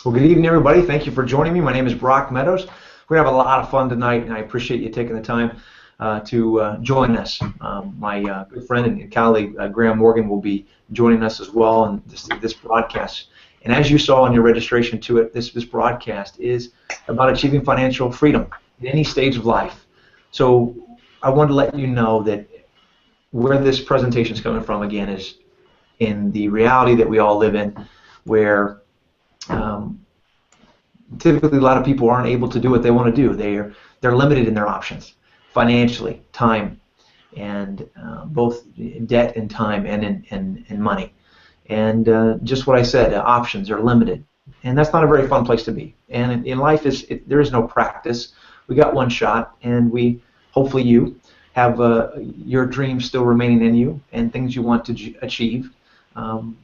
Well, good evening, everybody. Thank you for joining me. My name is Brock Meadows. We're going to have a lot of fun tonight, and I appreciate you taking the time to join us. My good friend and colleague, Graham Morgan, will be joining us as well in this broadcast. And as you saw in your registration to it, this broadcast is about achieving financial freedom in any stage of life. So I wanted to let you know that where this presentation is coming from, again, is in the reality that we all live in, where typically a lot of people aren't able to do what they want to do. They're limited in their options, financially, time, and both debt and time, and in money. And just what I said, options are limited, and that's not a very fun place to be. And in life, there is no practice. We got one shot, and hopefully you have your dreams still remaining in you and things you want to achieve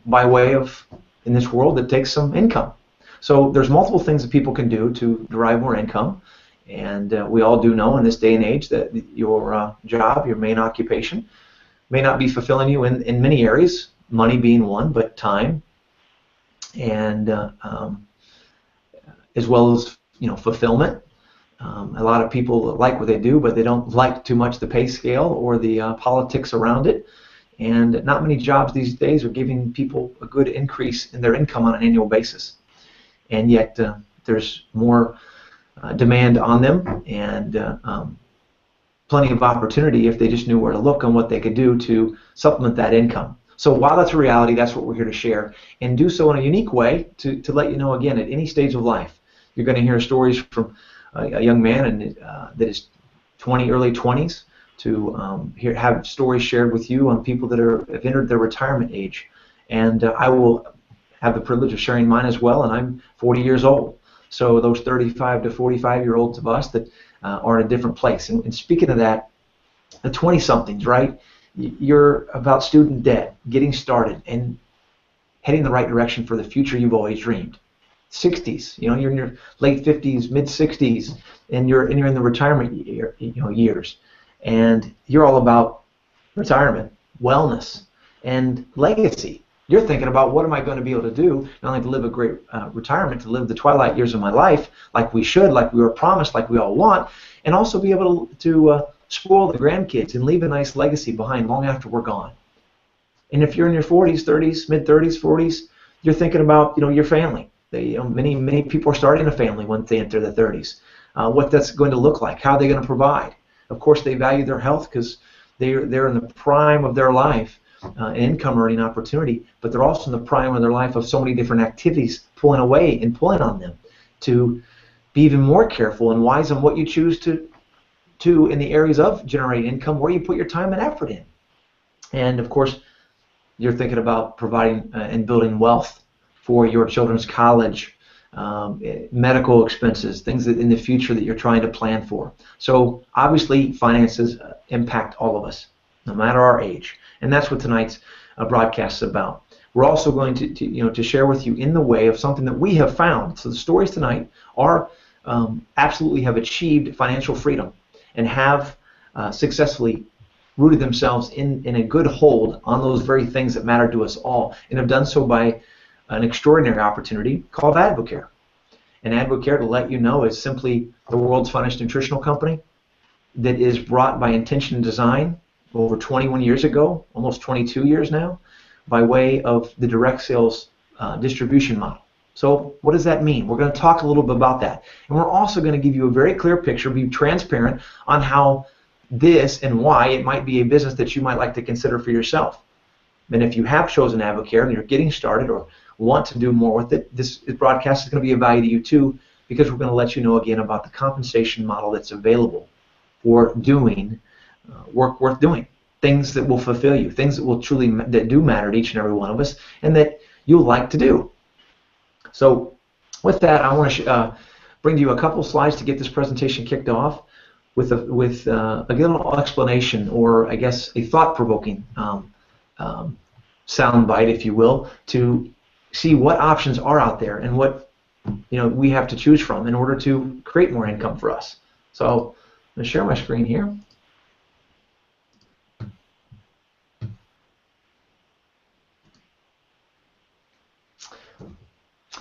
by way of, in this world, that takes some income. So there's multiple things that people can do to derive more income, and we all do know in this day and age that your job, your main occupation, may not be fulfilling you in many areas, money being one, but time, and as well as fulfillment. A lot of people like what they do, but they don't like too much the pay scale or the politics around it. And not many jobs these days are giving people a good increase in their income on an annual basis. And yet there's more demand on them, and plenty of opportunity if they just knew where to look on what they could do to supplement that income. So while that's a reality, that's what we're here to share, and do so in a unique way to let you know, again, at any stage of life. You're going to hear stories from a young man that is early 20s, to have stories shared with you on people that have entered their retirement age. And I will have the privilege of sharing mine as well, and I'm 40 years old. So those 35 to 45-year-olds of us that are in a different place. And speaking of that, the 20-somethings, right? You're about student debt, getting started, and heading the right direction for the future you've always dreamed. 60s, you're in your late 50s, mid 60s, and you're in the retirement years, and you're all about retirement, wellness, and legacy. You're thinking about, what am I going to be able to do, not only to live a great retirement, to live the twilight years of my life like we should, like we were promised, like we all want, and also be able to spoil the grandkids and leave a nice legacy behind long after we're gone. And if you're in your 40s, 30s, mid 30s, 40s, you're thinking about your family. Many people are starting a family once they enter the 30s. What that's going to look like, how they're going to provide. Of course, they value their health because they're in the prime of their life, income earning opportunity, but they're also in the prime of their life of so many different activities pulling away and pulling on them to be even more careful and wise on what you choose to in the areas of generating income, where you put your time and effort in. And of course, you're thinking about providing and building wealth for your children's college, medical expenses, things that in the future that you're trying to plan for. So obviously, finances impact all of us, no matter our age, and that's what tonight's broadcast is about. We're also going to share with you in the way of something that we have found. So the stories tonight are absolutely have achieved financial freedom and have successfully rooted themselves in a good hold on those very things that matter to us all, and have done so by an extraordinary opportunity called Advocare. And Advocare, to let you know, is simply the world's finest nutritional company that is brought by intention and design over 21 years ago, almost 22 years now, by way of the direct sales distribution model. So what does that mean? We're going to talk a little bit about that. And we're also going to give you a very clear picture, be transparent on how this and why it might be a business that you might like to consider for yourself. And if you have chosen Advocare and you're getting started or want to do more with it, this broadcast is going to be of value to you too, because we're going to let you know again about the compensation model that's available for doing work worth doing, things that will fulfill you, things that will that do matter to each and every one of us, and that you'll like to do. So with that, I want to bring to you a couple slides to get this presentation kicked off with a little explanation, or I guess a thought-provoking soundbite, if you will, to see what options are out there and what we have to choose from in order to create more income for us. So I'm going to share my screen here.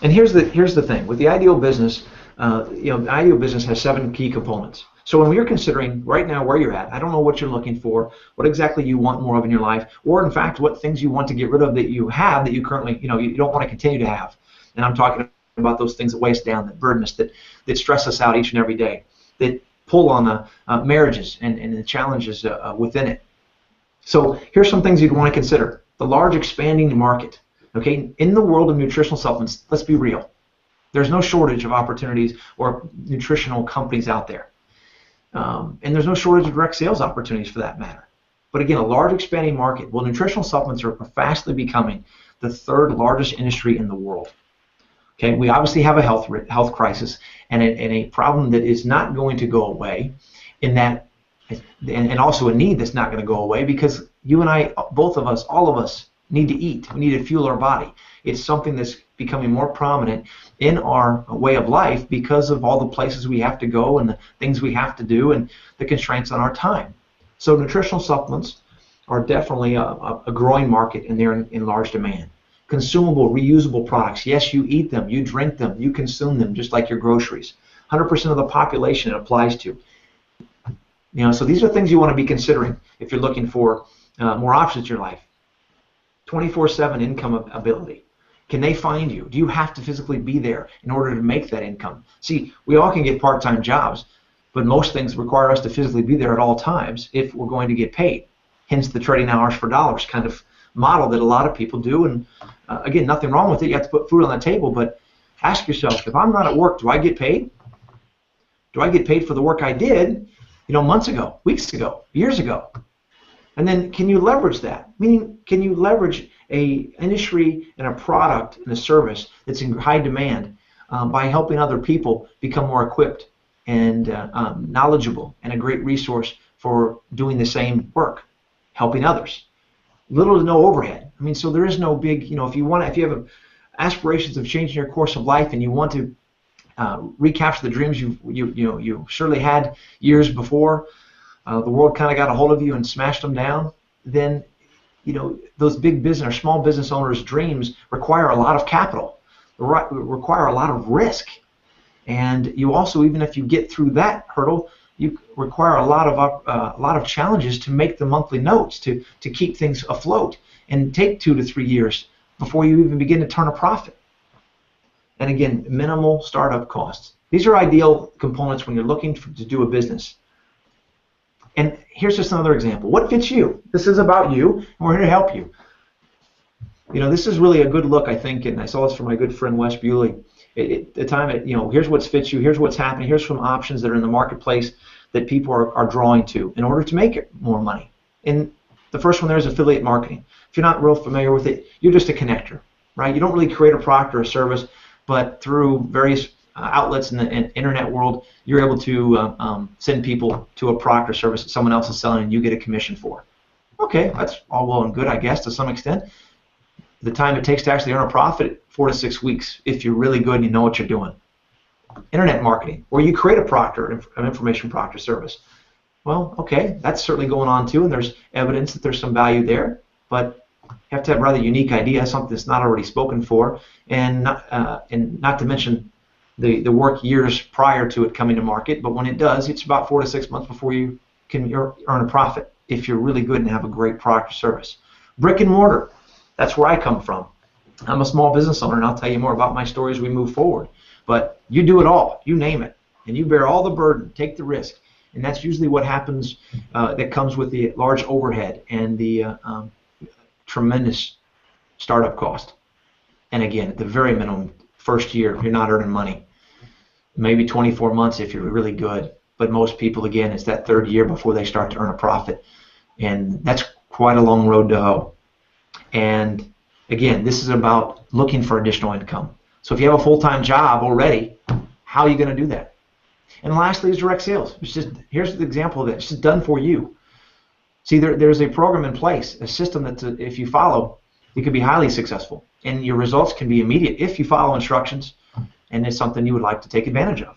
And here's the thing with the ideal business. The ideal business has 7 key components. So when you're considering right now where you're at, I don't know what you're looking for, what exactly you want more of in your life, or in fact what things you want to get rid of that you have that you currently you don't want to continue to have. And I'm talking about those things that weigh us down, that burden us, that stress us out each and every day, that pull on the marriages and the challenges within it. So here's some things you'd want to consider. The large expanding market. Okay, in the world of nutritional supplements, let's be real. There's no shortage of opportunities or nutritional companies out there. And there's no shortage of direct sales opportunities for that matter. But again, a large expanding market. Well, nutritional supplements are fastly becoming the 3rd largest industry in the world. Okay, we obviously have a health crisis and a problem that is not going to go away, in that, and also a need that's not going to go away, because you and I, both of us, all of us, need to eat. We need to fuel our body. It's something that's becoming more prominent in our way of life because of all the places we have to go and the things we have to do and the constraints on our time. So nutritional supplements are definitely a growing market, and they're in large demand. Consumable, reusable products. Yes, you eat them, you drink them, you consume them just like your groceries. 100% of the population it applies to. So these are things you want to be considering if you're looking for more options in your life. 24/7 income ability. Can they find you? Do you have to physically be there in order to make that income? See, we all can get part-time jobs, but most things require us to physically be there at all times if we're going to get paid. Hence the trading hours for dollars kind of model that a lot of people do. And again, nothing wrong with it. You have to put food on the table, but ask yourself, if I'm not at work, do I get paid? Do I get paid for the work I did, months ago, weeks ago, years ago? And then can you leverage that? Meaning, can you leverage a industry and a product and a service that's in high demand by helping other people become more equipped and knowledgeable and a great resource for doing the same work, helping others? Little to no overhead. So there is no big, if you have aspirations of changing your course of life and you want to recapture the dreams you surely had years before, the world kind of got a hold of you and smashed them down, then those big business or small business owners' dreams require a lot of capital, require a lot of risk, and you also, even if you get through that hurdle, you require a lot of challenges to make the monthly notes to keep things afloat, and take 2 to 3 years before you even begin to turn a profit. And again, minimal startup costs. These are ideal components when you're looking to do a business. And here's just another example. What fits you? This is about you, and we're here to help you. This is really a good look, I think, and I saw this from my good friend Wes Bewley. Here's what fits you, here's what's happening, here's some options that are in the marketplace that people are drawing to in order to make it more money. And the first one there is affiliate marketing. If you're not real familiar with it, you're just a connector, right? You don't really create a product or a service, but through various outlets in the internet world, you're able to send people to a product or service that someone else is selling and you get a commission for. Okay, that's all well and good, I guess, to some extent. The time it takes to actually earn a profit, 4 to 6 weeks, if you're really good and you know what you're doing. Internet marketing, where you create a product or an information product or service. Well, okay, that's certainly going on too, and there's evidence that there's some value there, but you have to have a rather unique idea, something that's not already spoken for, and not to mention the work years prior to it coming to market. But when it does, it's about 4 to 6 months before you can earn a profit if you're really good and have a great product or service. Brick and mortar, that's where I come from. I'm a small business owner, and I'll tell you more about my story as we move forward. But you do it all, you name it, and you bear all the burden, take the risk, and that's usually what happens. That comes with the large overhead and the tremendous startup cost. And again, at the very minimum, first year, you're not earning money. Maybe 24 months if you're really good. But most people, again, it's that 3rd year before they start to earn a profit. And that's quite a long road to hoe. And again, this is about looking for additional income. So if you have a full-time job already, how are you going to do that? And lastly is direct sales. Here's the example of it. It's just done for you. See, there's a program in place, a system that if you follow, you can be highly successful. And your results can be immediate if you follow instructions, and it's something you would like to take advantage of.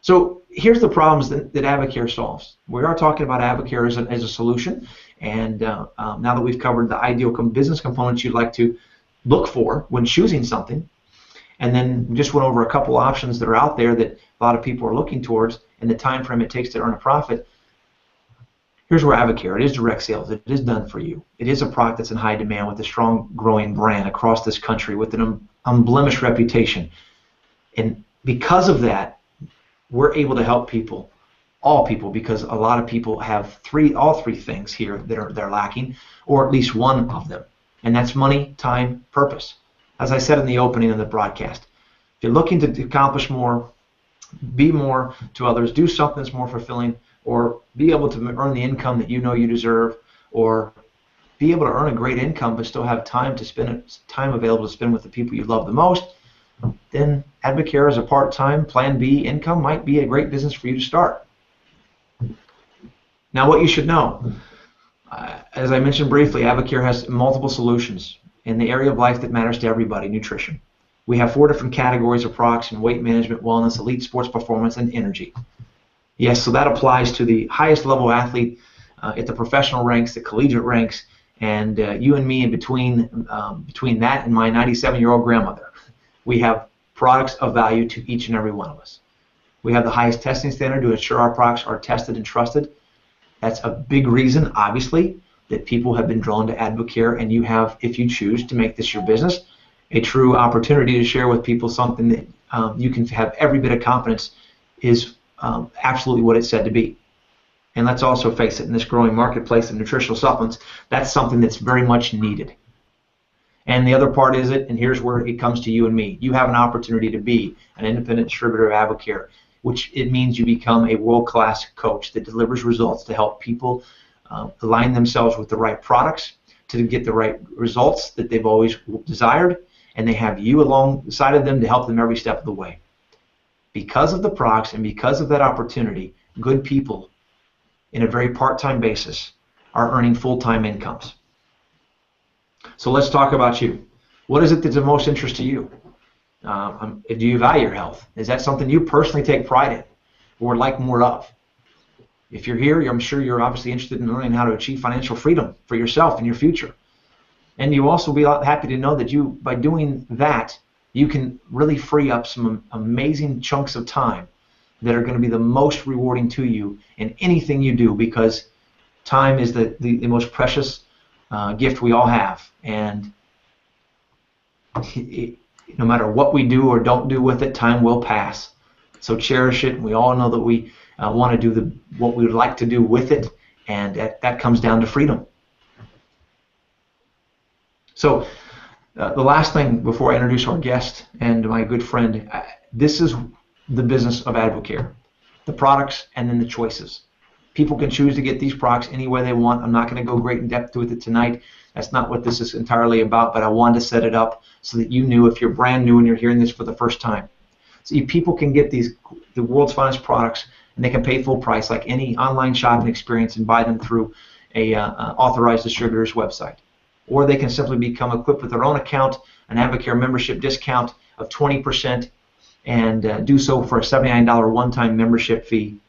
So here's the problems that Advocare solves. We are talking about Advocare as a solution, and now that we've covered the ideal business components you'd like to look for when choosing something, And then we just went over a couple options that are out there that a lot of people are looking towards and the time frame it takes to earn a profit. Here's where Advocare, it is direct sales. It is done for you. It is a product that's in high demand with a strong growing brand across this country with an unblemished reputation. And because of that, we're able to help people, all people, because a lot of people have all three things here that they're lacking, or at least one of them. And that's money, time, purpose. As I said in the opening of the broadcast, if you're looking to accomplish more, be more to others, do something that's more fulfilling, or be able to earn the income that you know you deserve, or be able to earn a great income but still have time available to spend with the people you love the most, then Advocare as a part-time Plan B income might be a great business for you to start. Now, what you should know, as I mentioned briefly, Advocare has multiple solutions in the area of life that matters to everybody: nutrition. We have 4 different categories of products in weight management, wellness, elite sports performance, and energy. Yes, so that applies to the highest level athlete at the professional ranks, the collegiate ranks, and you and me in between that and my 97-year-old grandmother. We have products of value to each and every one of us. We have the highest testing standard to ensure our products are tested and trusted. That's a big reason, obviously, that people have been drawn to Advocare, and you have, if you choose to make this your business, a true opportunity to share with people something that you can have every bit of confidence is absolutely what it's said to be. And let's also face it, in this growing marketplace of nutritional supplements, that's something that's very much needed. And the other part is and here's where it comes to you and me. You have an opportunity to be an independent distributor of Advocare, which it means you become a world-class coach that delivers results to help people align themselves with the right products to get the right results that they've always desired, and they have you alongside of them to help them every step of the way. Because of the products and because of that opportunity, good people in a very part-time basis are earning full-time incomes. So let's talk about you. What is it that's of most interest to you? Do you value your health? Is that something you personally take pride in or would like more of? If you're here, I'm sure you're obviously interested in learning how to achieve financial freedom for yourself and your future. And you also be happy to know that by doing that, you can really free up some amazing chunks of time that are going to be the most rewarding to you in anything you do, because time is the most precious gift we all have. And no matter what we do or don't do with it, time will pass. So cherish it. We all know that we want to do what we would like to do with it, and that comes down to freedom. So the last thing before I introduce our guest and my good friend, this is the business of Advocare, the products and then the choices. People can choose to get these products any way they want. I'm not going to go great in depth with it tonight. That's not what this is entirely about, but I wanted to set it up so that you knew, if you're brand new and you're hearing this for the first time. See, people can get the world's finest products, and they can pay full price like any online shopping experience and buy them through a authorized distributor's website. Or they can simply become equipped with their own account, an Advocare membership discount of 20%, and do so for a $79 one-time membership fee,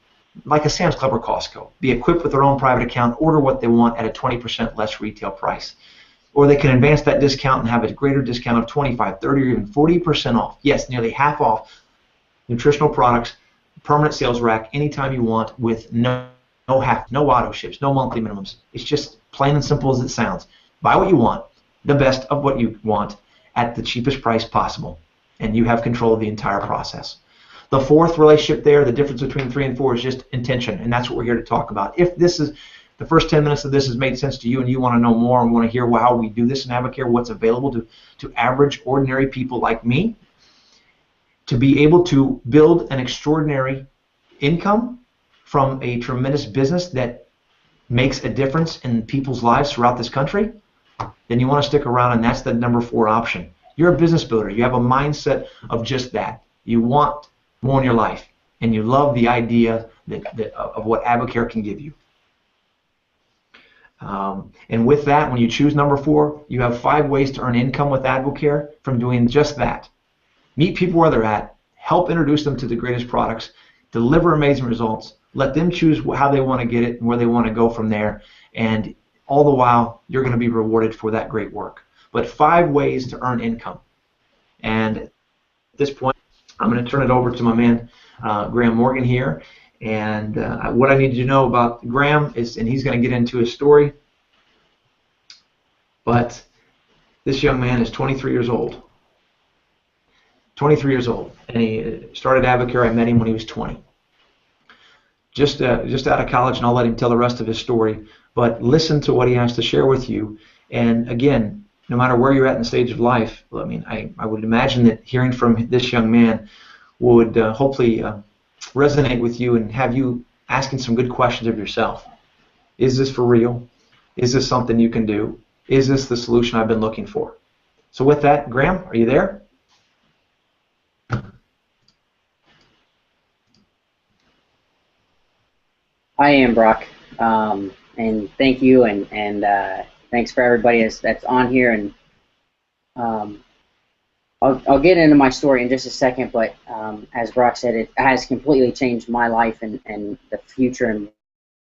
like a Sam's Club or Costco. Be equipped with their own private account, order what they want at a 20% less retail price. Or they can advance that discount and have a greater discount of 25, 30, or even 40% off. Yes, nearly half off nutritional products, permanent sales rack, anytime you want, with no auto ships, no monthly minimums. It's just plain and simple as it sounds. Buy what you want, the best of what you want, at the cheapest price possible, and you have control of the entire process. The fourth relationship there, the difference between 3 and 4, is just intention, and that's what we're here to talk about. If this is the first 10 minutes of this has made sense to you, and you want to know more and want to hear how we do this in Advocare, what's available to average, ordinary people like me, to be able to build an extraordinary income from a tremendous business that makes a difference in people's lives throughout this country, then you want to stick around, and that's the number 4 option. You're a business builder. You have a mindset of just that. You want more in your life, and you love the idea of what Advocare can give you. And with that, when you choose number 4, you have 5 ways to earn income with Advocare from doing just that. Meet people where they're at, help introduce them to the greatest products, deliver amazing results, let them choose how they want to get it and where they want to go from there, and all the while you're going to be rewarded for that great work. But 5 ways to earn income. And this point, I'm going to turn it over to my man, Graham Morgan here. And what I need you to know about Graham is, and he's going to get into his story, but this young man is 23 years old. 23 years old, and he started Advocare. I met him when he was 20. Just out of college, and I'll let him tell the rest of his story. But listen to what he has to share with you. And again, no matter where you're at in the stage of life, I mean, I would imagine that hearing from this young man would hopefully resonate with you and have you asking some good questions of yourself. Is this for real? Is this something you can do? Is this the solution I've been looking for? So with that, Graham, are you there? I am, Brock, and thank you, and thanks for everybody that's on here. And I'll get into my story in just a second, but as Brock said, it has completely changed my life and the future and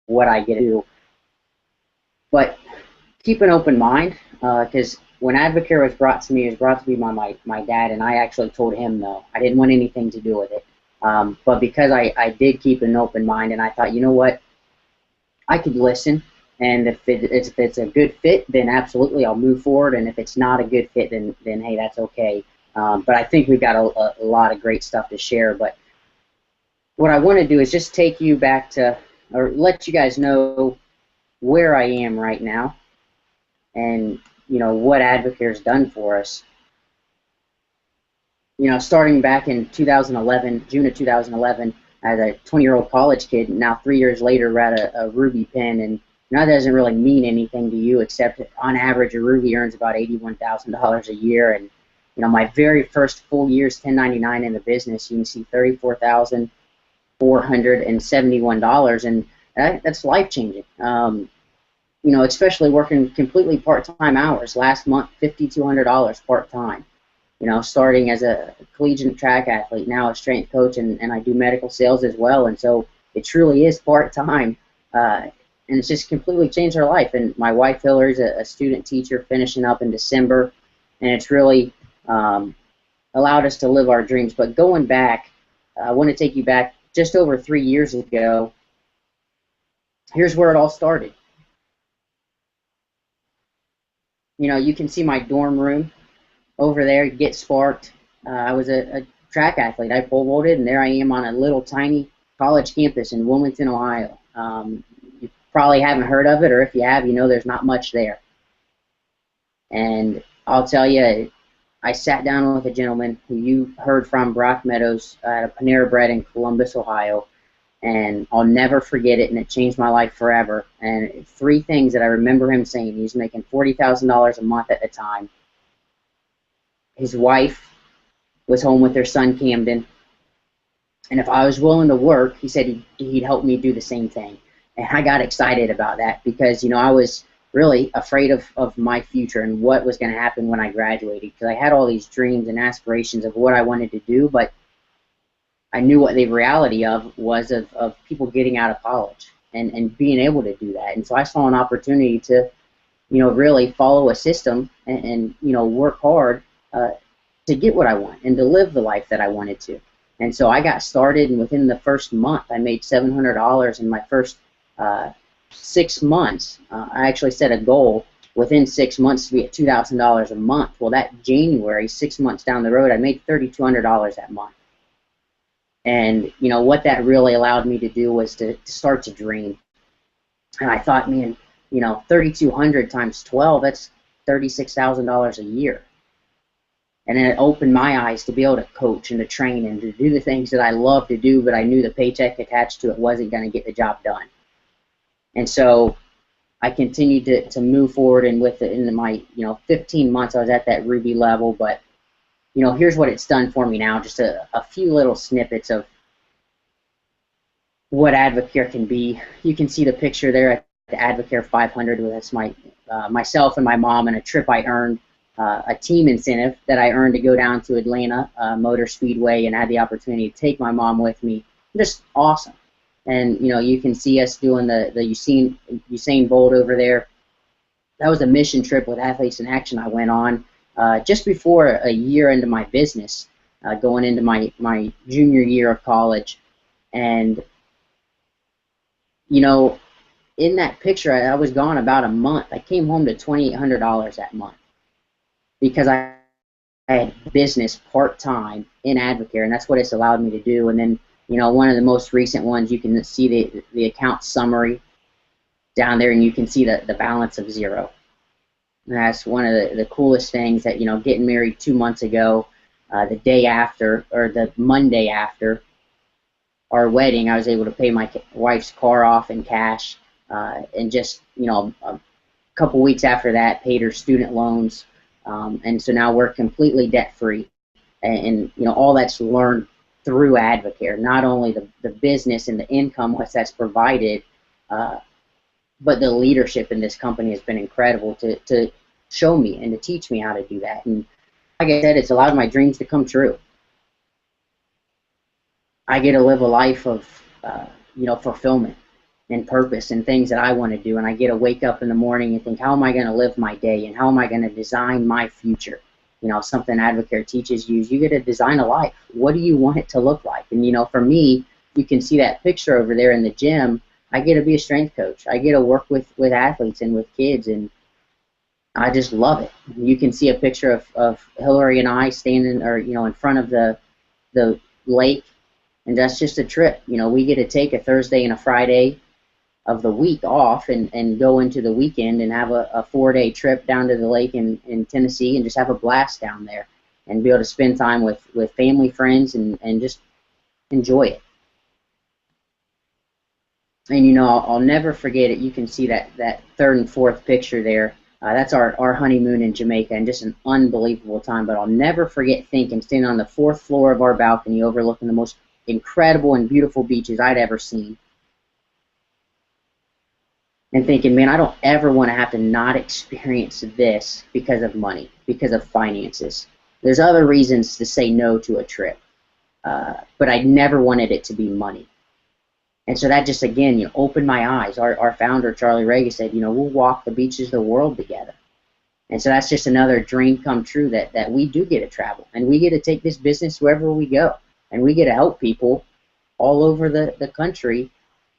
what I get to do. But keep an open mind, because when Advocare was brought to me, it was brought to me by my dad, and I actually told him no. I didn't want anything to do with it. But because I did keep an open mind, and I thought, you know what, I could listen, and if it's a good fit, then absolutely I'll move forward, and if it's not a good fit, then hey, that's okay. But I think we've got a lot of great stuff to share. But what I want to do is just take you back to, or let you guys know where I am right now, and you know what Advocare's done for us. You know, starting back in 2011, June of 2011, as a 20-year-old college kid, now 3 years later, we're at a Ruby pin, and that doesn't really mean anything to you, except on average, a Ruby earns about $81,000 a year. And you know, my very first full year's 1099 in the business, you can see $34,471, and that's life-changing. You know, especially working completely part-time hours. Last month, $5,200 part-time. You know, starting as a collegiate track athlete, now a strength coach, and I do medical sales as well. And so it truly is part-time, and it's just completely changed our life. And my wife, Hilary's a student teacher finishing up in December, and it's really allowed us to live our dreams. But going back, I want to take you back just over 3 years ago. Here's where it all started. You know, you can see my dorm room over there, Get Sparked. I was a track athlete. I pole vaulted, and there I am on a little tiny college campus in Wilmington, Ohio. You probably haven't heard of it, or if you have, you know there's not much there. And I'll tell you, I sat down with a gentleman who you heard from, Brock Meadows, at a Panera Bread in Columbus, Ohio, and I'll never forget it, and it changed my life forever. And 3 things that I remember him saying. He was making $40,000 a month at the time. His wife was home with their son, Camden, and if I was willing to work, he said he'd help me do the same thing. And I got excited about that because, you know, I was really afraid of my future and what was going to happen when I graduated, because I had all these dreams and aspirations of what I wanted to do, but I knew what the reality was of people getting out of college and being able to do that. And so I saw an opportunity to, you know, really follow a system and you know, work hard to get what I want and to live the life that I wanted to. And so I got started, and within the first month, I made $700 in my first 6 months. I actually set a goal within 6 months to be at $2,000 a month. Well, that January, 6 months down the road, I made $3,200 that month. And you know what that really allowed me to do was to start to dream. And I thought, man, you know, 3,200 times 12, that's $36,000 a year. And then it opened my eyes to be able to coach and to train and to do the things that I love to do, but I knew the paycheck attached to it wasn't going to get the job done. And so I continued to move forward, and with it, in my 15 months, I was at that Ruby level. But you know, here's what it's done for me now. Just a few little snippets of what Advocare can be. You can see the picture there at the Advocare 500. That's myself and my mom, and a trip I earned. A team incentive that I earned to go down to Atlanta Motor Speedway and had the opportunity to take my mom with me. Just awesome. And you know, you can see us doing the Usain Bolt over there. That was a mission trip with Athletes in Action I went on just before a year into my business. going into my junior year of college. And, you know, in that picture, I was gone about a month. I came home to $2,800 that month because I had business part-time in Advocare, and that's what it's allowed me to do. And then, you know, one of the most recent ones, you can see the account summary down there, and you can see the balance of zero. And that's one of the coolest things that, you know, getting married 2 months ago, the day after, or the Monday after our wedding, I was able to pay my wife's car off in cash, and just, you know, a couple weeks after that, paid her student loans, and so now we're completely debt-free. And, you know, all that's learned through Advocare, not only the business and the income that's provided, but the leadership in this company has been incredible to show me and to teach me how to do that. And like I said, it's allowed my dreams to come true. I get to live a life of, you know, fulfillment and purpose and things that I want to do. And I get to wake up in the morning and think, how am I going to live my day, and how am I going to design my future? You know, something Advocare teaches you is you get to design a life. What do you want it to look like? And, you know, for me, you can see that picture over there in the gym. I get to be a strength coach. I get to work with athletes and with kids, and I just love it. You can see a picture of Hilary and I standing, or, you know, in front of the lake, and that's just a trip. You know, we get to take a Thursday and a Friday of the week off and go into the weekend and have a 4-day trip down to the lake in Tennessee and just have a blast down there and be able to spend time with family, friends, and just enjoy it. And, you know, I'll never forget it. You can see that third and fourth picture there. That's our honeymoon in Jamaica, and just an unbelievable time. But I'll never forget standing on the 4th floor of our balcony overlooking the most incredible and beautiful beaches I'd ever seen, and thinking, man, I don't ever want to have to not experience this because of money, because of finances. There's other reasons to say no to a trip, but I never wanted it to be money. And so that just, again, you know, opened my eyes. Our founder, Charlie Reagan, said, you know, we'll walk the beaches of the world together. And so that's just another dream come true, that we do get to travel, and we get to take this business wherever we go, and we get to help people all over the country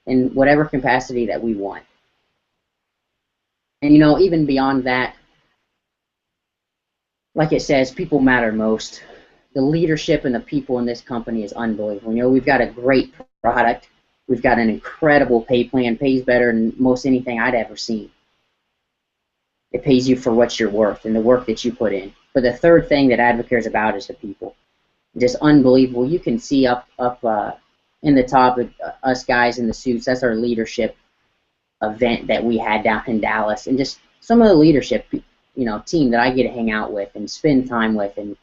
in whatever capacity that we want. And, you know, even beyond that, like it says, people matter most. The leadership and the people in this company is unbelievable. You know, we've got a great product. We've got an incredible pay plan, pays better than most anything I'd ever seen. It pays you for what you're worth and the work that you put in. But the third thing that Advocare is about is the people. Just unbelievable. You can see up in the top of us guys in the suits. That's our leadership event that we had down in Dallas, and just some of the leadership, you know, team that I get to hang out with and spend time with. And,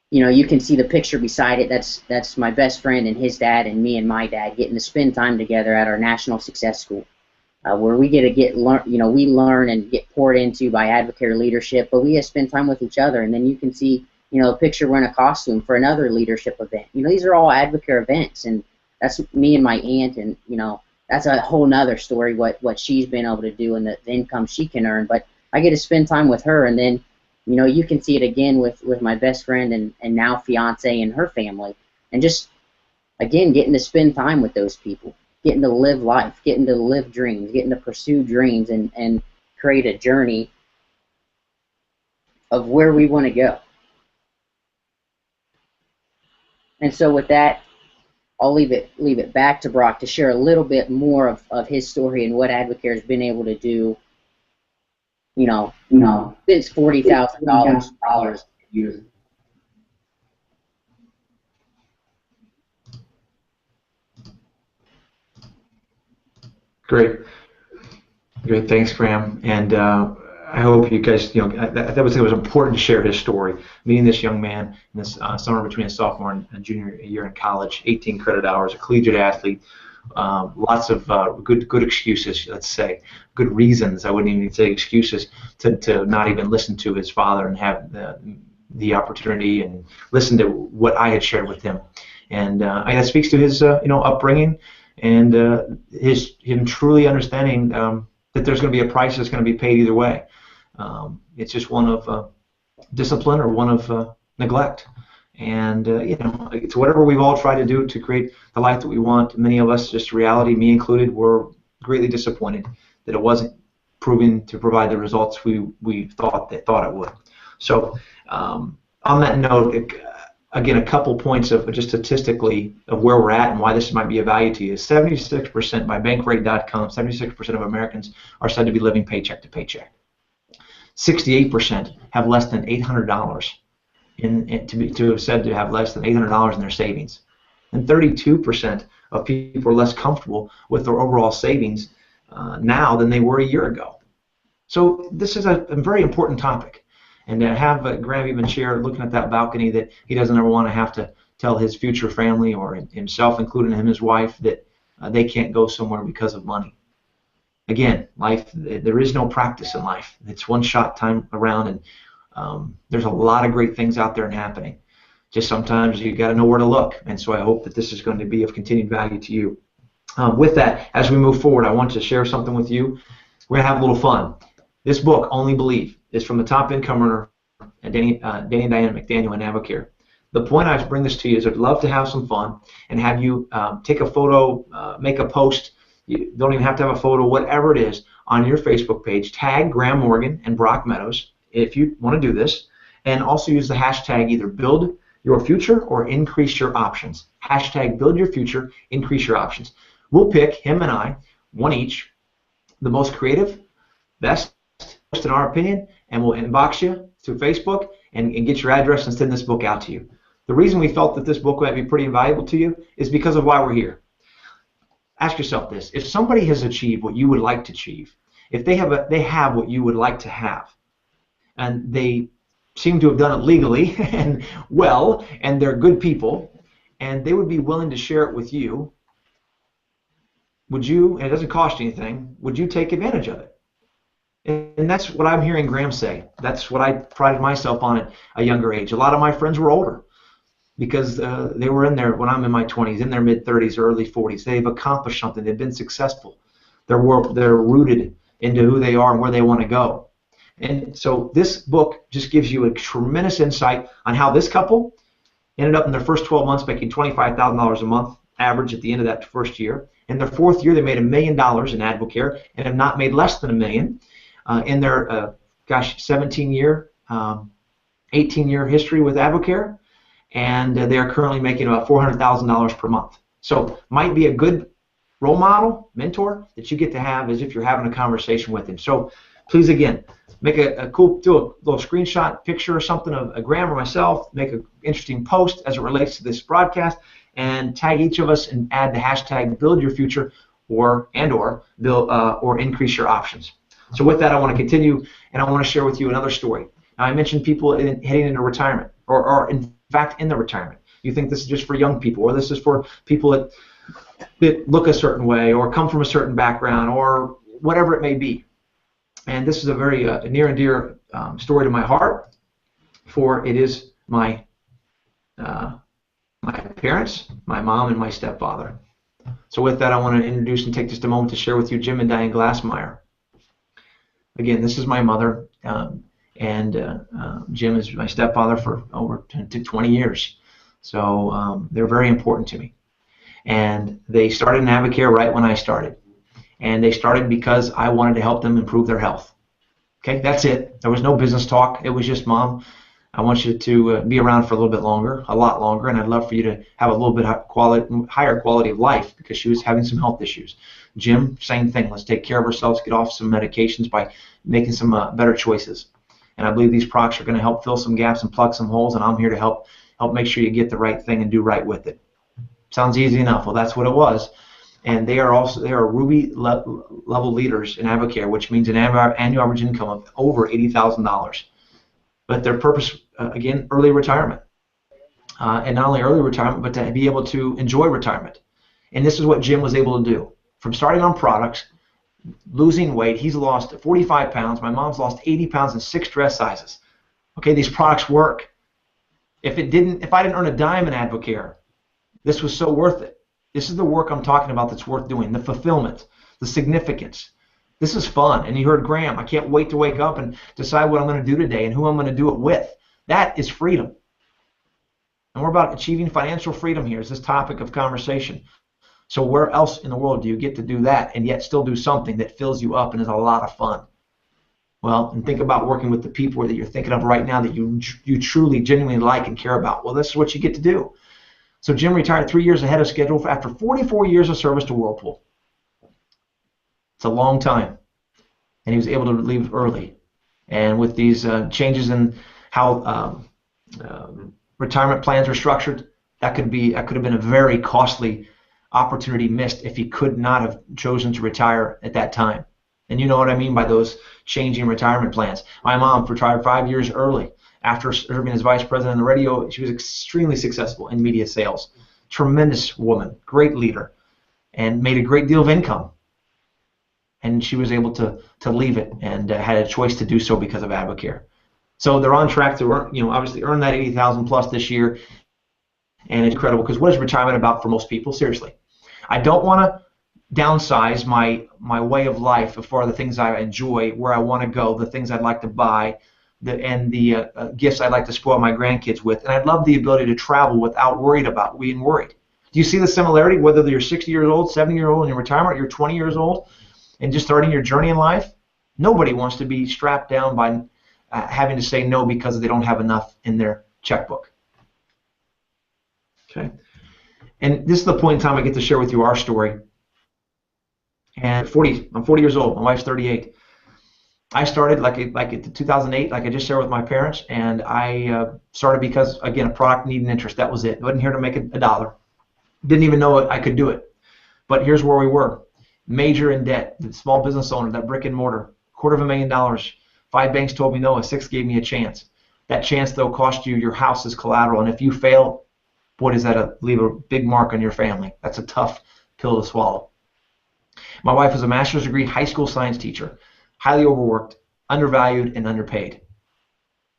you know, you can see the picture beside it. That's my best friend and his dad, and me and my dad getting to spend time together at our National Success School, where we get to we learn and get poured into by Advocare leadership, but we get to spend time with each other. And then you can see, you know, a picture we're in a costume for another leadership event. You know, these are all Advocare events, and that's me and my aunt, and, you know, that's a whole nother story, what she's been able to do and the income she can earn. But I get to spend time with her, and then, you know, you can see it again with my best friend and now fiance and her family. And just, again, getting to spend time with those people, getting to live life, getting to live dreams, getting to pursue dreams and create a journey of where we want to go. And so with that, I'll leave it back to Brock to share a little bit more of his story and what Advocare has been able to do, you know, since $40,000 years. Great. Thanks, Graham. And I hope you guys, you know, that was important to share his story. Meeting this young man in this summer between a sophomore and junior year in college, 18 credit hours, a collegiate athlete, lots of good excuses, let's say, good reasons. I wouldn't even say excuses to not even listen to his father and have the opportunity and listen to what I had shared with him. And that speaks to his upbringing and him truly understanding that there's going to be a price that's going to be paid either way. It's just one of discipline or one of neglect. And you know, it's whatever we've all tried to do to create the life that we want. Many of us, just reality, me included, were greatly disappointed that it wasn't proving to provide the results we thought it would. So on that note, again, a couple points of just statistically of where we're at and why this might be of value to you. 76% by Bankrate.com, 76% of Americans are said to be living paycheck to paycheck. 68% have less than $800 to have said to have less than $800 in their savings, and 32% of people are less comfortable with their overall savings now than they were a year ago. So this is a very important topic. And to have Graham even share, looking at that balcony, that he doesn't ever want to have to tell his future family or himself, including him and his wife, that they can't go somewhere because of money. Again, life, there is no practice in life. It's one shot time around, and there's a lot of great things out there and happening. Just sometimes you got to know where to look. And so I hope that this is going to be of continued value to you. With that, as we move forward, I want to share something with you. We're going to have a little fun. This book, Only Believe, is from the top income earner, Diane McDaniel and Advocare. The point I bring this to you is I'd love to have some fun and have you take a photo, make a post. You don't even have to have a photo, whatever it is, on your Facebook page. Tag Graham Morgan and Brock Meadows if you want to do this, and also use the hashtag either build your future or increase your options. Hashtag build your future, increase your options. We'll pick, him and I, one each, the most creative, best in our opinion, and we'll inbox you through Facebook and get your address and send this book out to you. The reason we felt that this book might be pretty valuable to you is because of why we're here. Ask yourself this: if somebody has achieved what you would like to achieve, if they have what you would like to have, and they seem to have done it legally and well, and they're good people, and they would be willing to share it with you, would you, and it doesn't cost you anything, would you take advantage of it? And that's what I'm hearing Graham say. That's what I prided myself on at a younger age. A lot of my friends were older because they were in there when I'm in my 20s, in their mid-30s, early 40s. They've accomplished something. They've been successful. They're rooted into who they are and where they want to go. And so this book just gives you a tremendous insight on how this couple ended up in their first 12 months making $25,000 a month average at the end of that first year. In their fourth year, they made $1 million in Advocare and have not made less than $1 million. In their 17-year, 18-year history with Advocare, and they are currently making about $400,000 per month. So might be a good role model, mentor that you get to have as if you're having a conversation with him. So please, again, make do a little screenshot picture or something of Graham or myself, make an interesting post as it relates to this broadcast, and tag each of us and add the hashtag build your future or increase your options. So with that, I want to continue, and I want to share with you another story. Now, I mentioned people heading into retirement, or in fact in the retirement. You think this is just for young people, or this is for people that look a certain way, or come from a certain background, or whatever it may be. And this is a very near and dear story to my heart, for it is my parents, my mom, and my stepfather. So with that, I want to introduce and take just a moment to share with you Jim and Diane Glassmeyer. Again, this is my mother, and Jim is my stepfather for over 20 years. So they're very important to me. And they started in Advocare right when I started. And they started because I wanted to help them improve their health. Okay, that's it. There was no business talk. It was just, Mom, I want you to be around for a little bit longer, a lot longer, and I'd love for you to have a little bit higher quality of life, because she was having some health issues. Jim, same thing. Let's take care of ourselves, get off some medications by making some better choices. And I believe these products are going to help fill some gaps and plug some holes, and I'm here to help make sure you get the right thing and do right with it. Sounds easy enough. Well, that's what it was. And they are Ruby level leaders in Advocare, which means an annual average income of over $80,000. But their purpose, again, early retirement. And not only early retirement, but to be able to enjoy retirement. And this is what Jim was able to do. From starting on products, losing weight, he's lost 45 pounds. My mom's lost 80 pounds in 6 dress sizes. Okay, these products work. If I didn't earn a dime in Advocare, this was so worth it. This is the work I'm talking about that's worth doing, the fulfillment, the significance. This is fun. And you heard Graham, I can't wait to wake up and decide what I'm going to do today and who I'm going to do it with. That is freedom. And we're about achieving financial freedom here is this topic of conversation. So where else in the world do you get to do that and yet still do something that fills you up and is a lot of fun? Well, and think about working with the people that you're thinking of right now that you truly, genuinely like and care about. Well, this is what you get to do. So Jim retired 3 years ahead of schedule after 44 years of service to Whirlpool. It's a long time. And he was able to leave early. And with these changes in how retirement plans are structured, that could have been a very costly opportunity missed if he could not have chosen to retire at that time. And you know what I mean by those changing retirement plans. My mom retired 5 years early after serving as vice president on the radio. She was extremely successful in media sales. Tremendous woman, great leader, and made a great deal of income. And she was able to leave it and had a choice to do so because of Advocare. So they're on track to obviously earn that $80,000 plus this year, and it's incredible because what is retirement about for most people? Seriously, I don't want to downsize my way of life for the things I enjoy, where I want to go, the things I'd like to buy, and the gifts I'd like to spoil my grandkids with, and I'd love the ability to travel without being worried. Do you see the similarity? Whether you're 60 years old, 70 years old in your retirement, or you're 20 years old and just starting your journey in life, nobody wants to be strapped down by having to say no because they don't have enough in their checkbook. Okay, and this is the point in time I get to share with you our story. And I'm 40 years old. My wife's 38. I started like in 2008, like I just shared with my parents, and I started because, again, a product, need, and interest. That was it. I wasn't here to make a dollar. Didn't even know I could do it. But here's where we were. Major in debt. The small business owner, that brick and mortar, $250,000. 5 banks told me no, a 6 gave me a chance. That chance, though, cost you your house as collateral. And if you fail, boy, does that leave a big mark on your family. That's a tough pill to swallow. My wife was a master's degree high school science teacher, highly overworked, undervalued, and underpaid.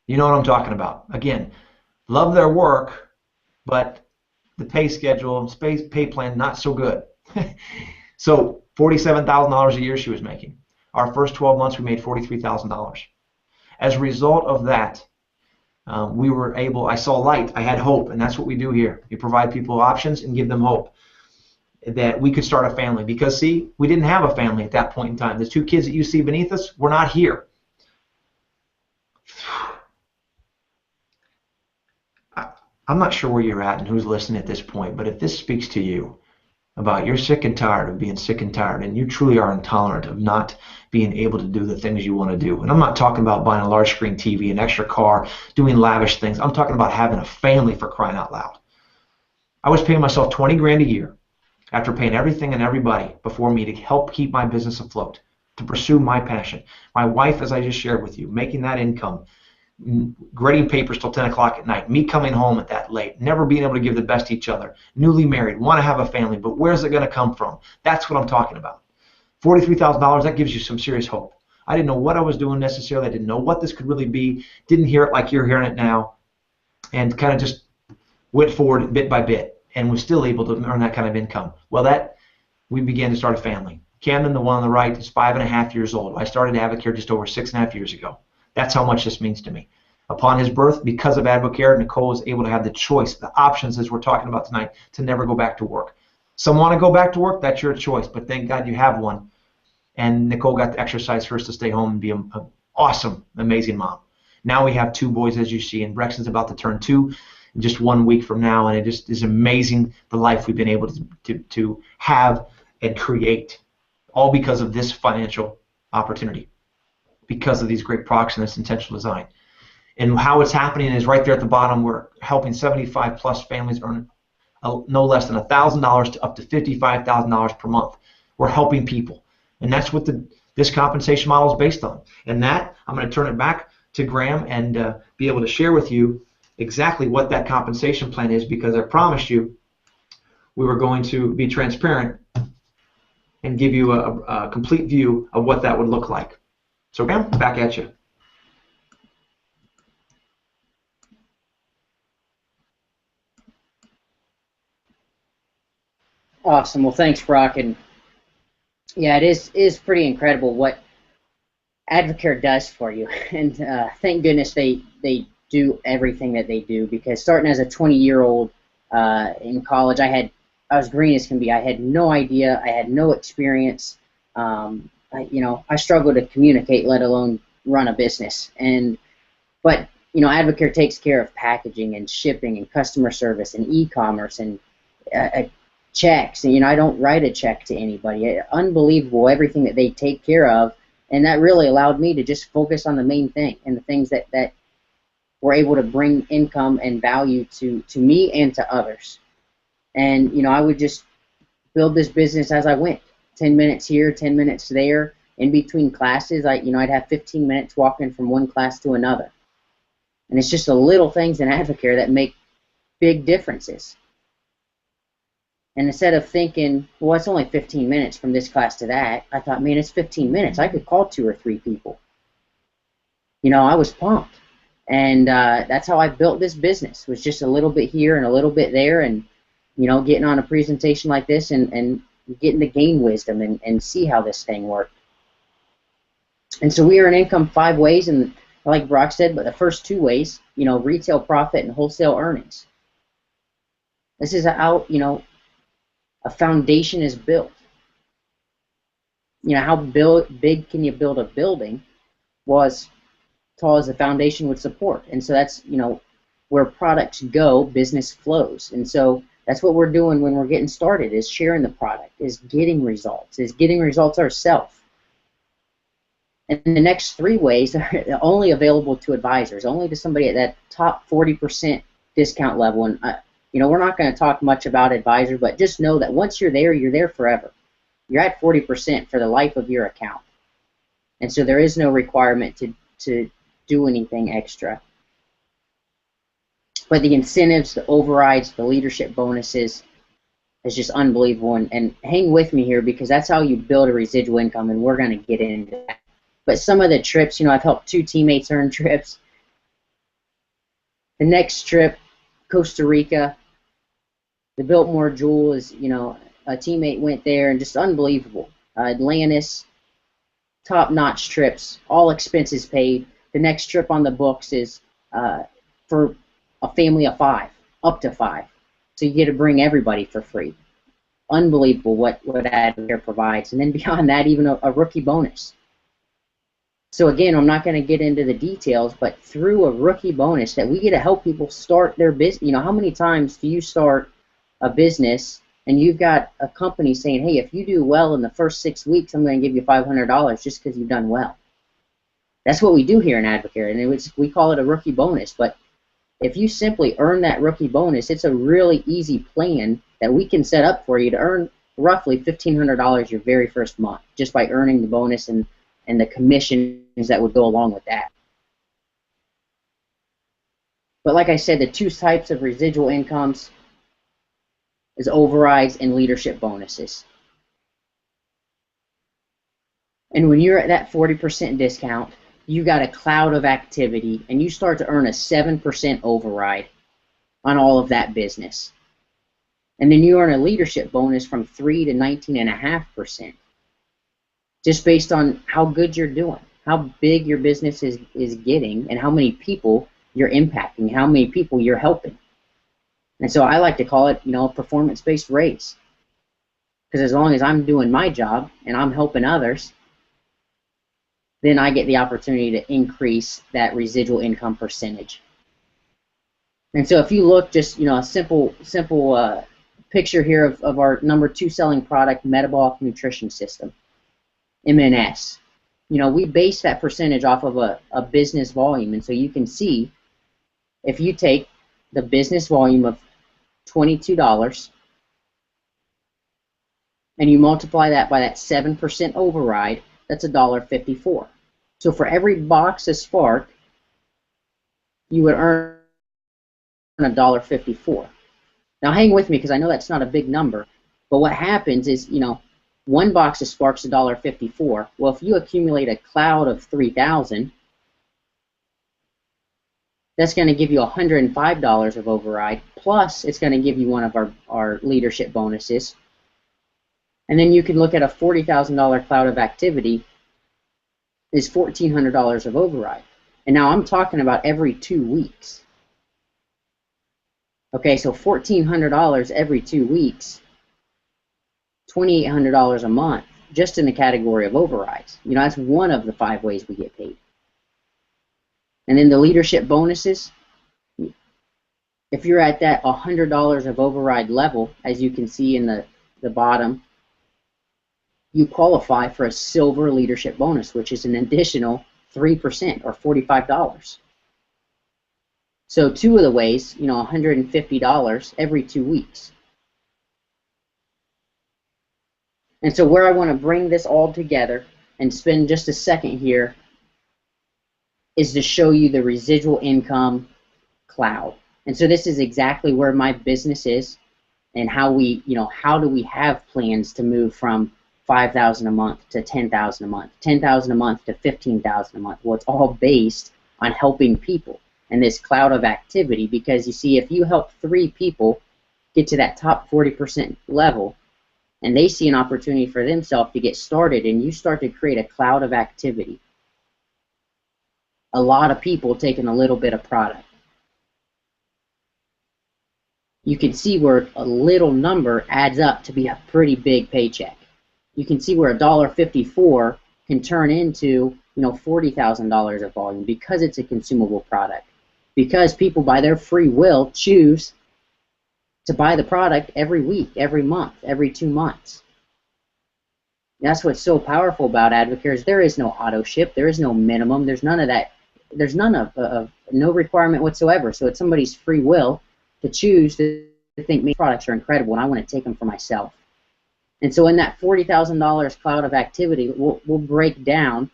You know what I'm talking about. Again, love their work, but the pay schedule, pay plan, not so good. So $47,000 a year she was making. Our first 12 months we made $43,000. As a result of that, I saw light, I had hope, and that's what we do here. We provide people options and give them hope that we could start a family. Because, see, we didn't have a family at that point in time. The 2 kids that you see beneath us were not here. I'm not sure where you're at and who's listening at this point, but if this speaks to you about you're sick and tired of being sick and tired, and you truly are intolerant of not being able to do the things you want to do. And I'm not talking about buying a large screen TV, an extra car, doing lavish things. I'm talking about having a family, for crying out loud. I was paying myself $20 grand a year after paying everything and everybody before me to help keep my business afloat, to pursue my passion. My wife, as I just shared with you, making that income, grading papers till 10 o'clock at night, me coming home at that late, never being able to give the best to each other, newly married, want to have a family, but where's it going to come from? That's what I'm talking about. $43,000, that gives you some serious hope. I didn't know what I was doing necessarily. I didn't know what this could really be. Didn't hear it like you're hearing it now, and kind of just went forward bit by bit and was still able to earn that kind of income. Well, we began to start a family. Camden, the one on the right, is 5.5 years old. I started Advocare just over 6.5 years ago. That's how much this means to me. Upon his birth, because of Advocare, Nicole was able to have the choice, the options, as we're talking about tonight, to never go back to work. Some want to go back to work, that's your choice, but thank God you have one. And Nicole got to exercise hers to stay home and be an awesome, amazing mom. Now we have 2 boys, as you see, and Brexton's about to turn 2 in just 1 week from now, and it just is amazing the life we've been able to have and create, all because of this financial opportunity, because of these great products and this intentional design. And how it's happening is right there at the bottom. We're helping 75 plus families earn no less than $1,000 to up to $55,000 per month. We're helping people, and that's what this compensation model is based on. And that, I'm going to turn it back to Graham and be able to share with you exactly what that compensation plan is, because I promised you we were going to be transparent and give you a complete view of what that would look like. So Graham, back at you. Awesome. Well, thanks, Brock. And yeah, it is pretty incredible what Advocare does for you. And thank goodness they do everything that they do, because starting as a 20-year-old in college, I was green as can be. I had no idea. I had no experience. I struggled to communicate, let alone run a business. But Advocare takes care of packaging and shipping and customer service and e-commerce and checks. And I don't write a check to anybody. Unbelievable everything that they take care of, and that really allowed me to just focus on the main thing and the things that were able to bring income and value to me and to others. And I would just build this business as I went. 10 minutes here, 10 minutes there. In between classes, I'd have 15 minutes walking from one class to another. And it's just the little things in Advocare that make big differences. And instead of thinking, well, it's only 15 minutes from this class to that, I thought, man, it's 15 minutes. I could call 2 or 3 people. I was pumped. And that's how I built this business, was just a little bit here and a little bit there, and getting on a presentation like this and getting to gain wisdom and see how this thing worked. And so we earn income 5 ways, and like Brock said, but the first 2 ways, retail profit and wholesale earnings. This is how, a foundation is built. How big can you build a building? Well, as tall as the foundation would support. And so that's, where products go, business flows. And so that's what we're doing when we're getting started, is sharing the product, is getting results ourselves. And the next 3 ways are only available to advisors, only to somebody at that top 40% discount level. And we're not going to talk much about advisor, but just know that once you're there forever. You're at 40% for the life of your account. And so there is no requirement to do anything extra. But the incentives, the overrides, the leadership bonuses is just unbelievable. And hang with me here, because that's how you build a residual income, and we're going to get into that. But some of the trips, I've helped 2 teammates earn trips. The next trip, Costa Rica, the Biltmore Jewel is, a teammate went there, and just unbelievable. Atlantis, top-notch trips, all expenses paid. The next trip on the books is for a family of 5, up to 5. So you get to bring everybody for free. Unbelievable what Advocare provides. And then beyond that, even a rookie bonus. So again, I'm not going to get into the details, but through a rookie bonus that we get to help people start their business. How many times do you start a business and you've got a company saying, hey, if you do well in the first 6 weeks, I'm going to give you $500 just because you've done well. That's what we do here in Advocare, and we call it a rookie bonus. But if you simply earn that rookie bonus, it's a really easy plan that we can set up for you to earn roughly $1,500 your very first month, just by earning the bonus and the commissions that would go along with that. But like I said, the 2 types of residual incomes is overrides and leadership bonuses. And when you're at that 40% discount, you got a cloud of activity, and you start to earn a 7% override on all of that business. And then you earn a leadership bonus from 3 to 19.5%, just based on how good you're doing, how big your business is getting, and how many people you're impacting, how many people you're helping. And so I like to call it, a performance-based raise. Because as long as I'm doing my job and I'm helping others, then I get the opportunity to increase that residual income percentage. And so if you look, just a simple picture here of our number 2 selling product, Metabolic Nutrition System, MNS. We base that percentage off of a business volume, and so you can see if you take the business volume of $22 and you multiply that by that 7% override, that's $1.54. So for every box of Spark, you would earn $1.54. Now hang with me, because I know that's not a big number, but what happens is, 1 box of Spark's $1.54. Well, if you accumulate a cloud of 3,000, that's going to give you $105 of override, plus it's going to give you one of our leadership bonuses. And then you can look at a $40,000 cloud of activity is $1,400 of override. And now I'm talking about every 2 weeks. Okay, so $1,400 every 2 weeks, $2,800 a month, just in the category of overrides. You know, that's one of the 5 ways we get paid. And then the leadership bonuses, if you're at that $100 of override level, as you can see in the bottom, you qualify for a silver leadership bonus, which is an additional 3% or $45. So 2 of the ways, you know, $150 every 2 weeks. And so where I want to bring this all together and spend just a second here is to show you the residual income cloud. And so this is exactly where my business is, and how we, you know, how do we have plans to move from $5,000 a month to $10,000 a month, $10,000 a month to $15,000 a month. Well, it's all based on helping people and this cloud of activity, because you see, if you help 3 people get to that top 40% level, and they see an opportunity for themselves to get started, and you start to create a cloud of activity, a lot of people taking a little bit of product. You can see where a little number adds up to be a pretty big paycheck. You can see where $1.54 can turn into, you know, $40,000 of volume, because it's a consumable product. Because people, by their free will, choose to buy the product every week, every month, every 2 months. That's what's so powerful about Advocare, is there is no auto ship, there is no minimum, there's none of that, there's none of no requirement whatsoever. So it's somebody's free will to choose to think my products are incredible and I want to take them for myself. And so in that $40,000 cloud of activity, we'll break down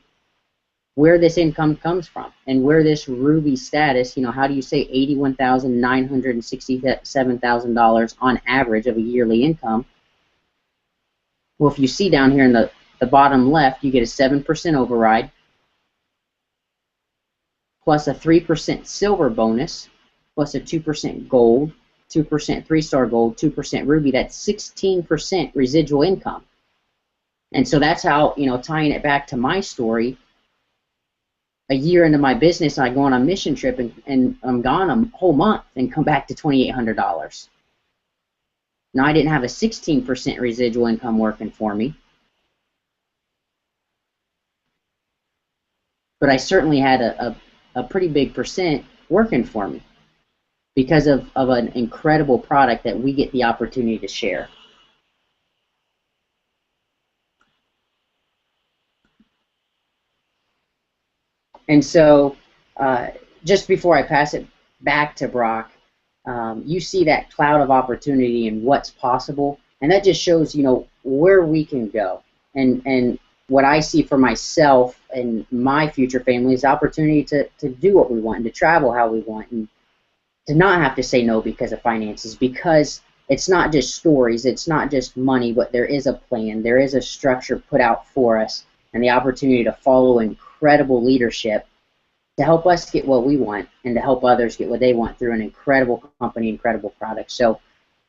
where this income comes from and where this Ruby status, you know, how do you say $81,967,000 on average of a yearly income? Well, if you see down here in the bottom left, you get a 7% override plus a 3% silver bonus plus a 2% gold, 2% 3-star gold, 2% ruby. That's 16% residual income. And so that's how, you know, tying it back to my story, a year into my business, I go on a mission trip and I'm gone a whole month and come back to $2,800. Now, I didn't have a 16% residual income working for me, but I certainly had a pretty big percent working for me because of an incredible product that we get the opportunity to share. And so just before I pass it back to Brock, you see that cloud of opportunity and what's possible, and that just shows, you know, where we can go. And what I see for myself and my future family is opportunity to do what we want and to travel how we want and to not have to say no because of finances, because it's not just stories, it's not just money, but there is a plan, there is a structure put out for us, and the opportunity to follow incredible leadership to help us get what we want and to help others get what they want through an incredible company, incredible product. So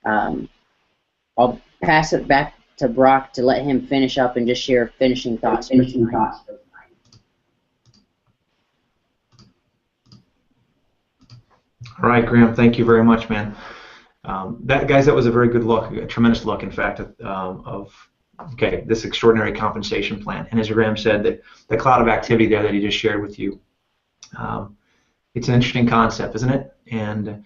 I'll pass it back to Brock to let him finish up and just share finishing thoughts. All right, Graham, thank you very much, man. That was a very good look, a tremendous look, in fact, of this extraordinary compensation plan. And as Graham said, the cloud of activity there that he just shared with you, it's an interesting concept, isn't it? And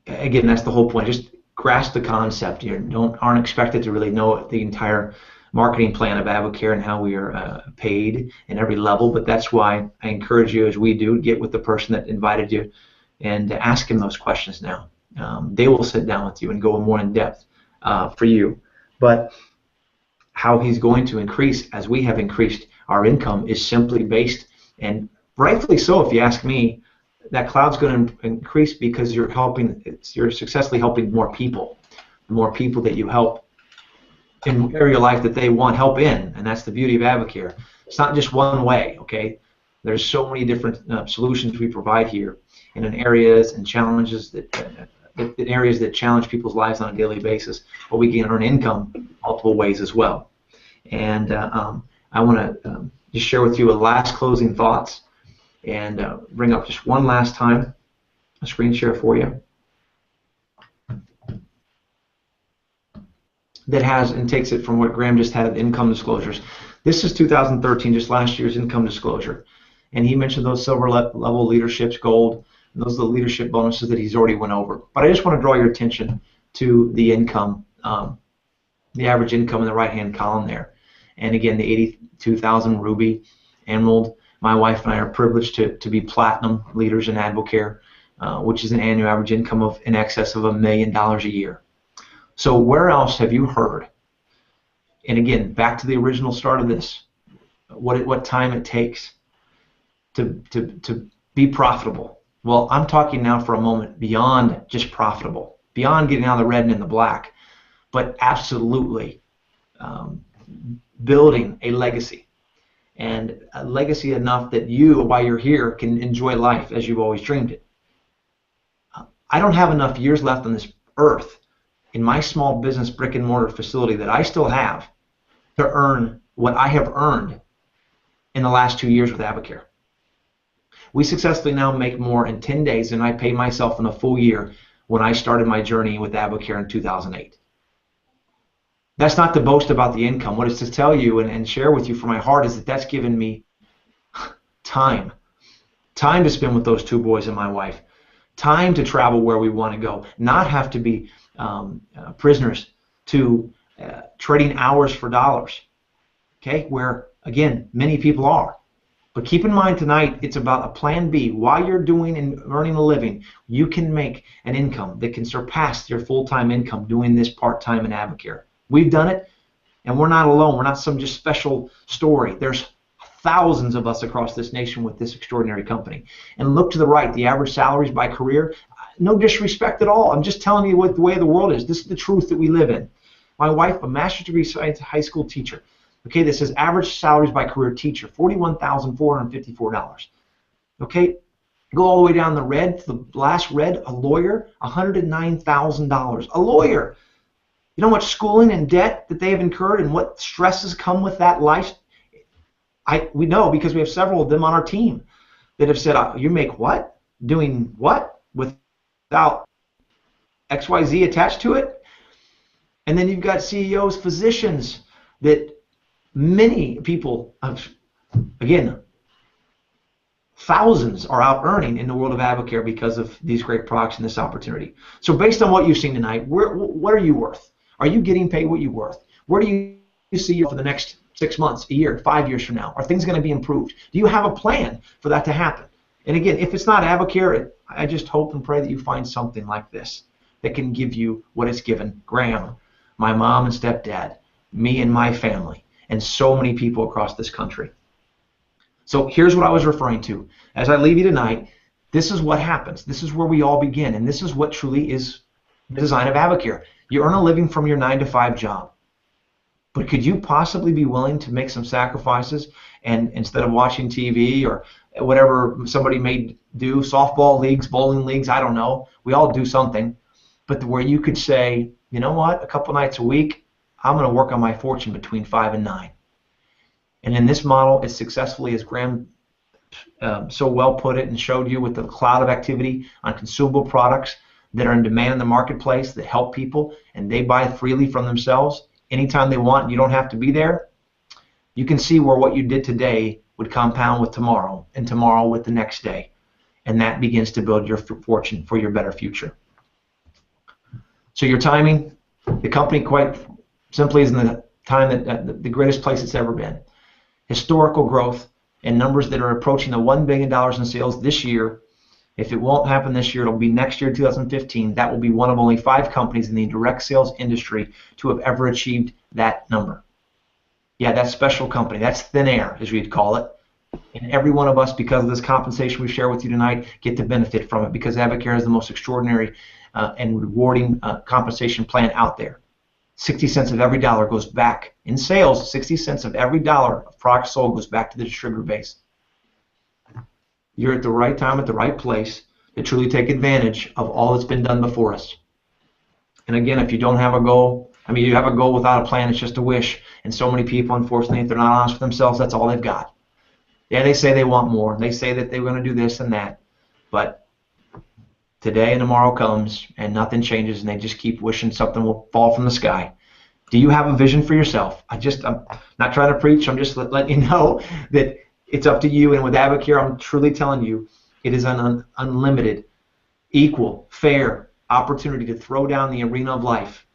again, that's the whole point. Just grasp the concept. You aren't expected to really know the entire marketing plan of Advocare and how we are paid in every level, but that's why I encourage you, as we do, get with the person that invited you and ask him those questions now. They will sit down with you and go more in depth for you. But how he's going to increase, as we have increased our income, is simply based, and rightfully so if you ask me, that cloud's going to increase because you're successfully helping more people. The more people that you help in the area of life that they want help in, and that's the beauty of Advocare. It's not just one way, okay? There's so many different solutions we provide here, and in areas and challenges in areas that challenge people's lives on a daily basis, but we can earn income multiple ways as well. And I want to just share with you a last closing thoughts and bring up just one last time a screen share for you that has and takes it from what Graham just had, income disclosures. This is 2013, just last year's income disclosure. And he mentioned those silver level leaderships, gold, and those are the leadership bonuses that he's already went over. But I just want to draw your attention to the income, the average income in the right-hand column there. And again, the 82,000 Ruby, Emerald. My wife and I are privileged to be platinum leaders in Advocare, which is an annual average income of in excess of $1 million a year. So where else have you heard? And again, back to the original start of this, what time it takes to be profitable. Well, I'm talking now for a moment beyond just profitable, beyond getting out of the red and in the black, but absolutely building a legacy, and a legacy enough that you, while you're here, can enjoy life as you've always dreamed it. I don't have enough years left on this earth in my small business brick and mortar facility that I still have to earn what I have earned in the last 2 years with Advocare. We successfully now make more in 10 days than I paid myself in a full year when I started my journey with Advocare in 2008. That's not to boast about the income. What it's to tell you and share with you from my heart is that that's given me time to spend with those two boys and my wife, time to travel where we want to go, not have to be prisoners to trading hours for dollars, okay, where, again, many people are. But keep in mind tonight, it's about a plan B. While you're doing and earning a living, you can make an income that can surpass your full-time income doing this part-time in Advocare. We've done it, and we're not alone. We're not some just special story. There's thousands of us across this nation with this extraordinary company. And look to the right, the average salaries by career, no disrespect at all. I'm just telling you what the way the world is. This is the truth that we live in. My wife, a master's degree science high school teacher. Okay, this is average salaries by career teacher, $41,454. Okay, go all the way down the red, to the last red, a lawyer, $109,000. A lawyer. You know how much schooling and debt that they have incurred and what stresses come with that life? We know because we have several of them on our team that have said, you make what? Doing what? Without XYZ attached to it? And then you've got CEOs, physicians that many people, again, thousands are out earning in the world of Advocare because of these great products and this opportunity. So based on what you've seen tonight, what are you worth? Are you getting paid what you're worth? Where do you see you for the next 6 months, a year, 5 years from now? Are things going to be improved? Do you have a plan for that to happen? And again, if it's not Advocare, I just hope and pray that you find something like this that can give you what it's given Graham, my mom and stepdad, me and my family, and so many people across this country. So here's what I was referring to. As I leave you tonight, this is what happens. This is where we all begin, and this is what truly is the design of Advocare. You earn a living from your 9-to-5 job. But could you possibly be willing to make some sacrifices and instead of watching TV or whatever somebody may do, softball leagues, bowling leagues, I don't know, we all do something, but where you could say, you know what, a couple nights a week, I'm going to work on my fortune between 5 and 9. And in this model, as successfully as Graham so well put it and showed you with the cloud of activity on consumable products that are in demand in the marketplace that help people and they buy freely from themselves anytime they want, you don't have to be there, you can see where what you did today would compound with tomorrow and tomorrow with the next day. And that begins to build your fortune for your better future. So your timing, the company quite simply is in the time that the greatest place it's ever been. Historical growth and numbers that are approaching the $1 billion in sales this year. If it won't happen this year, it'll be next year, 2015. That will be one of only 5 companies in the direct sales industry to have ever achieved that number. Yeah, that's special company. That's thin air, as we'd call it. And every one of us, because of this compensation we share with you tonight, get to benefit from it because Advocare is the most extraordinary and rewarding compensation plan out there. 60 cents of every dollar goes back in sales. 60 cents of every dollar of product sold goes back to the distributor base. You're at the right time, at the right place to truly take advantage of all that's been done before us. And again, if you don't have a goal, I mean, you have a goal without a plan, it's just a wish. And so many people, unfortunately, if they're not honest with themselves, that's all they've got. Yeah, they say they want more. They say that they're going to do this and that. But today and tomorrow comes and nothing changes, and they just keep wishing something will fall from the sky. Do you have a vision for yourself? I'm not trying to preach. I'm just letting you know that it's up to you. And with Advocare, I'm truly telling you, it is an unlimited, equal, fair opportunity to throw down the arena of life.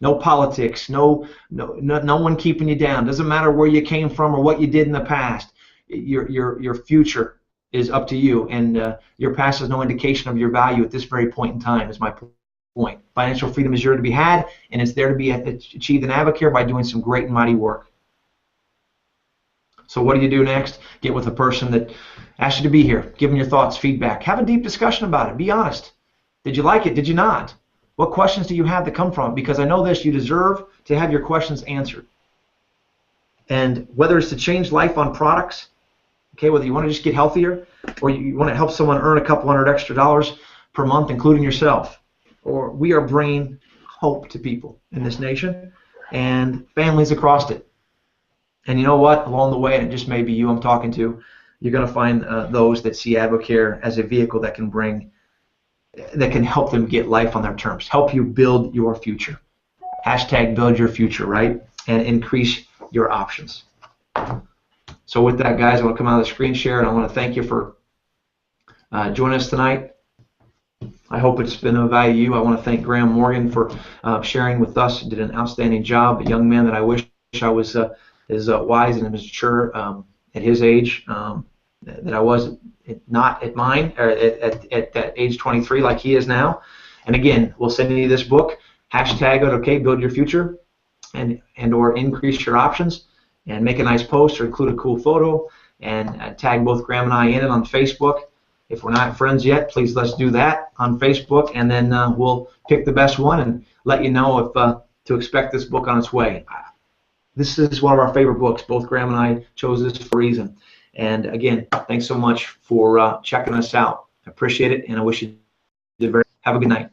No politics, no one keeping you down. Doesn't matter where you came from or what you did in the past. Your future is up to you, and your past is no indication of your value at this very point in time, is my point. Financial freedom is yours to be had, and it's there to be achieved in Advocare by doing some great and mighty work. So what do you do next? Get with a person that asked you to be here. Give them your thoughts, feedback. Have a deep discussion about it. Be honest. Did you like it? Did you not? What questions do you have that come from it? Because I know this, you deserve to have your questions answered. And whether it's to change life on products, okay, whether you want to just get healthier, or you want to help someone earn a couple $100 extra per month, including yourself, or we are bringing hope to people in this nation and families across it. And you know what? Along the way, and it just may be you I'm talking to, you're going to find those that see Advocare as a vehicle that can help them get life on their terms, help you build your future. Hashtag build your future, right? And increase your options. So with that, guys, I want to come out of the screen share, and I want to thank you for joining us tonight. I hope it's been of value to you. I want to thank Graham Morgan for sharing with us. He did an outstanding job, a young man that I wish I was as wise and mature at his age that I was not at mine, or at that age 23 like he is now. And again, we'll send you this book, hashtag it, okay, build your future, and or increase your options, and make a nice post or include a cool photo, and tag both Graham and I in it on Facebook. If we're not friends yet, please let's do that on Facebook, and then we'll pick the best one and let you know if to expect this book on its way. This is one of our favorite books. Both Graham and I chose this for a reason. And again, thanks so much for checking us out. I appreciate it, and I wish you did very. Have a good night.